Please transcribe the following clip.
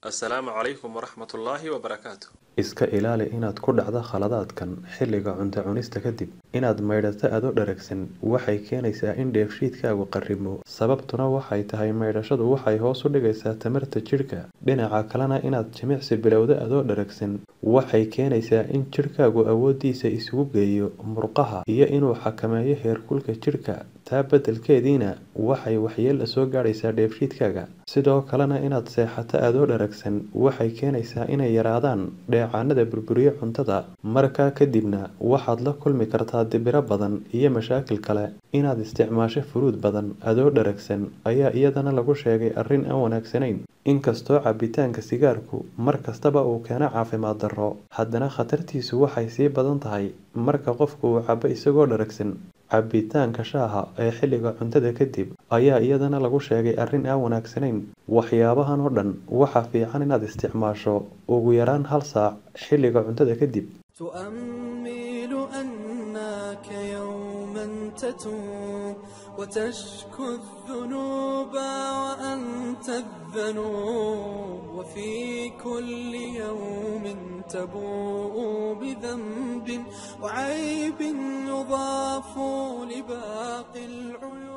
السلام عليكم ورحمة الله وبركاته. iska ilaali inaad ku dhacdo khaladaadkan xilliga cunto cunista kadib. Inaad maydhato adoo dheragsan waxay keenaysaa in dheefshiidkaagu qarrimo. Sababtuna waxay tahay maydhashadu waxay hoos u dhigaysaa tamarta jidhka. Dhinaca kalena inaad jimicsi bilowdo adoo dheragsan waxay keenaysaa in jidhkaagu awooddiisa isugu geeyo murqaha iyo inuu xakameeyo heerkulka jidhka. Taa beddelkeediina waxay waxyeello soo gaadhaysaa dheefshiidkaaga. Sidoo kalena inaad seexato adoo dheragsan waxay keenaysaa inay yaraadaan dheecaanada burburiya cuntada. Markaa kadibna waxaad la kulmi kartaa dibiro badan iyo mashaakil kale. Inaad isticmaasho furuud badan adoo dheragsan ayaa iyadana lagu sheegay arrin aan wanaagsanayn. Inkastoo cabbitaanka sigaarku mar kastaba uu keeno caafimaad darro, haddana khatartiisu waxay sii badan tahay marka qofku uu cabbo isagoo dheragsan. Cabbitaanka shaaha ee xilliga cuntada kadib ayaa iyadana lagu sheegay arrin aan wanaagsanayn. Waxyaabahan oo dhan waxa fiican inaad isticmaasho ugu yaraan 1 saac xilliga cuntada kadib. تؤمل أنك يوما تتوب وتشكو الذنوب وأنت الذنوب وفي كل يوم تبوء بذنب وعيب يضاف لباقي العيوب.